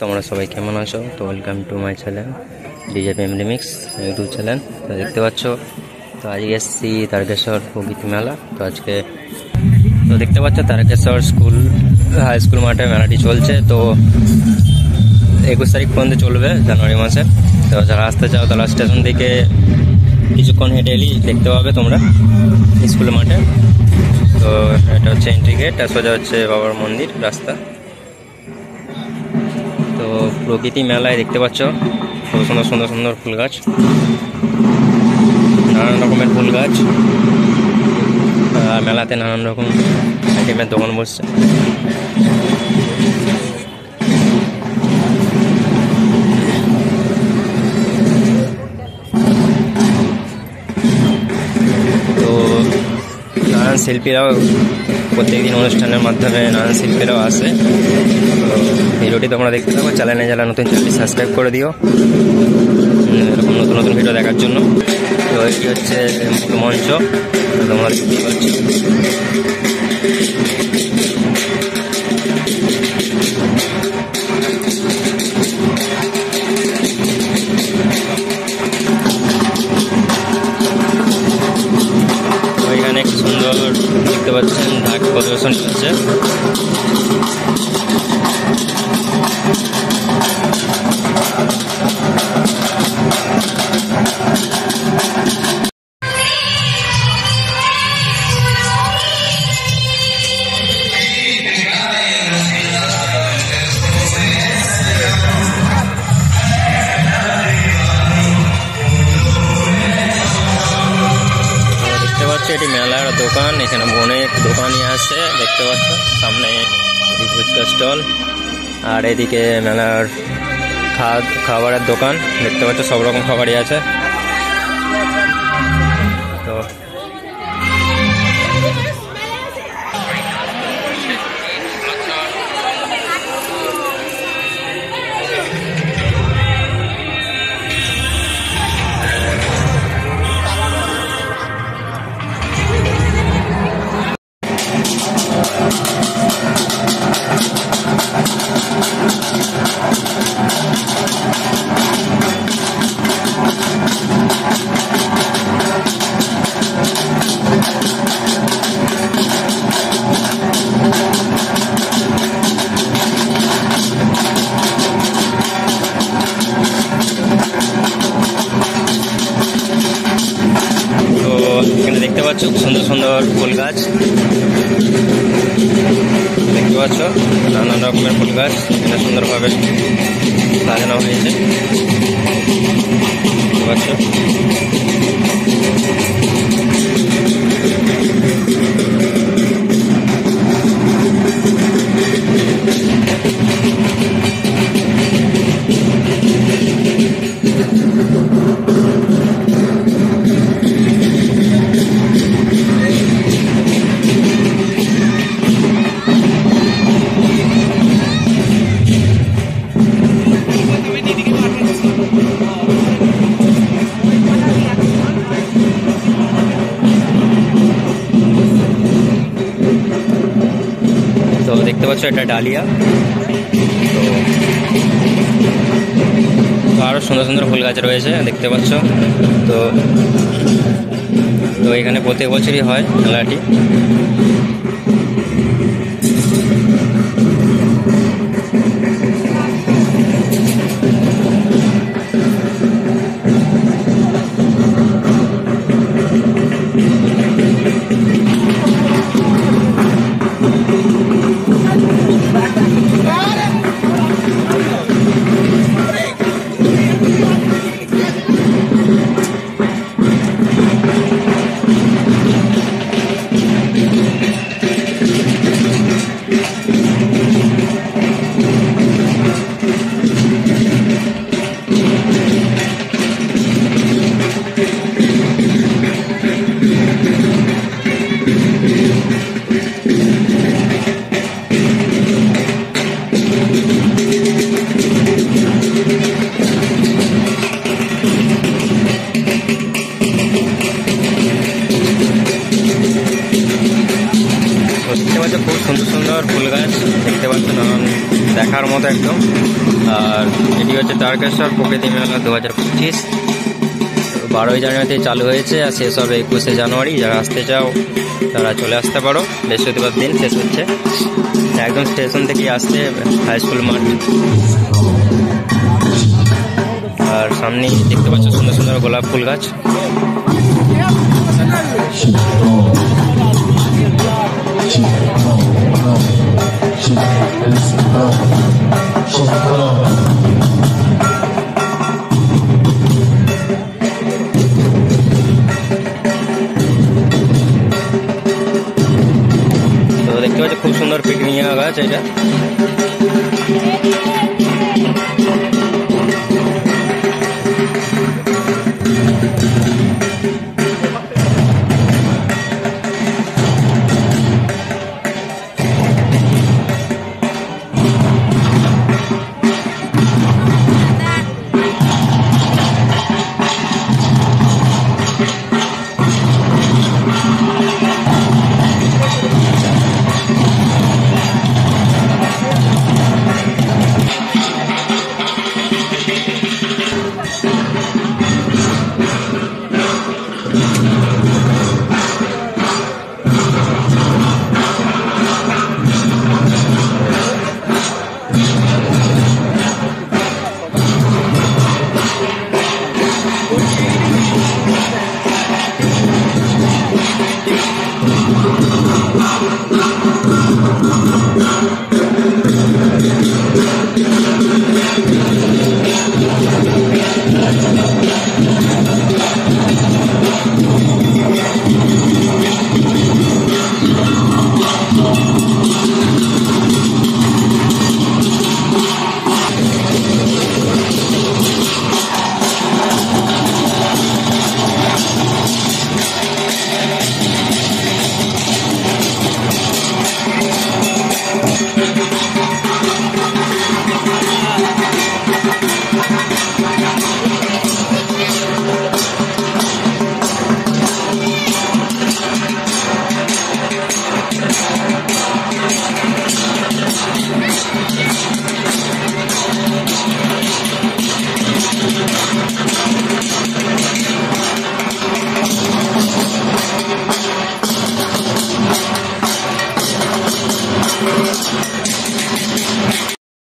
তোমরা সবাই কেমন আছো? তো welcome to my channel DJPM remix YouTube channel. তো দেখতে পাচ্ছ, তো আজকে এসেছি তারকেশ্বর প্রকৃতি মেলা। তো আজকে তো দেখতে পাচ্ছ তারকেশ্বর স্কুল হাই স্কুল মাঠে মেলাটি চলছে। তো 21 তারিখ পর্যন্ত চলবে, জানুয়ারি মাসে। তো যারা আসতে চাও তারা স্টেশন থেকে কিছুক্ষণ হেঁটে এলেই দেখতে পাবে তোমরা স্কুল মাঠে। তো এটা হচ্ছে এন্ট্রি গেট, আর সোজা হচ্ছে বাবার মন্দির রাস্তা। তো প্রকৃতি মেলায় দেখতে পাচ্ছ খুব সুন্দর সুন্দর সুন্দর ফুল গাছ, নানান রকমের ফুল গাছ। মেলাতে নানান রকম আইটেমের দোকান বসছে। তো নানান শিল্পীরাও প্রত্যেকদিন অনুষ্ঠানের মাধ্যমে নানান শিল্পীরাও আসে। তো ভিডিওটি তোমরা দেখতে থাকো, চ্যানেলে যারা নতুন চ্যানেলটি সাবস্ক্রাইব করে দিও এরকম নতুন নতুন ভিডিও দেখার জন্য। তো এটি হচ্ছে মঞ্চ, তোমরা দেখতেই পাচ্ছ। তো এখানে কি সুন্দর দেখতে পাচ্ছেন ঢাক পরিবেশন হচ্ছে। এটি মেলার দোকান, এখানে অনেক দোকানই আছে দেখতে পাচ্ছ। সামনে ফুচকা স্টল, আর এদিকে মেলার খাবারের দোকান দেখতে পাচ্ছ, সব রকম খাবারই আছে। তো এখানে দেখতে পাচ্ছ সুন্দর সুন্দর ফুল গাছ দেখতে পাচ্ছ, নানান রকমের ফুল গাছ এখানে সুন্দরভাবে সাজানো হয়েছে দেখতে পাচ্ছ। তো দেখতে পাচ্ছ এটা ডালিয়া। তো আরও সুন্দর সুন্দর ফুল গাছ রয়েছে দেখতে পাচ্ছ। তো তো এখানে প্রত্যেক বছরই হয় মেলাটি। আর এটি হচ্ছে তারকেশ্বর প্রকৃতি মেলা 2025। 12ই জানুয়ারি থেকে চালু হয়েছে আর শেষ হবে 21শে জানুয়ারি। যারা আসতে চাও তারা চলে আসতে পারো, বৃহস্পতিবার দিন শেষ হচ্ছে। একদম স্টেশন থেকেই আসছে হাই স্কুল মাঠ। আর সামনেই দেখতে পাচ্ছ সুন্দর সুন্দর গোলাপ ফুল গাছ। তো দেখতে পাচ্ছ খুব সুন্দর পিকনিক গাছ এটা।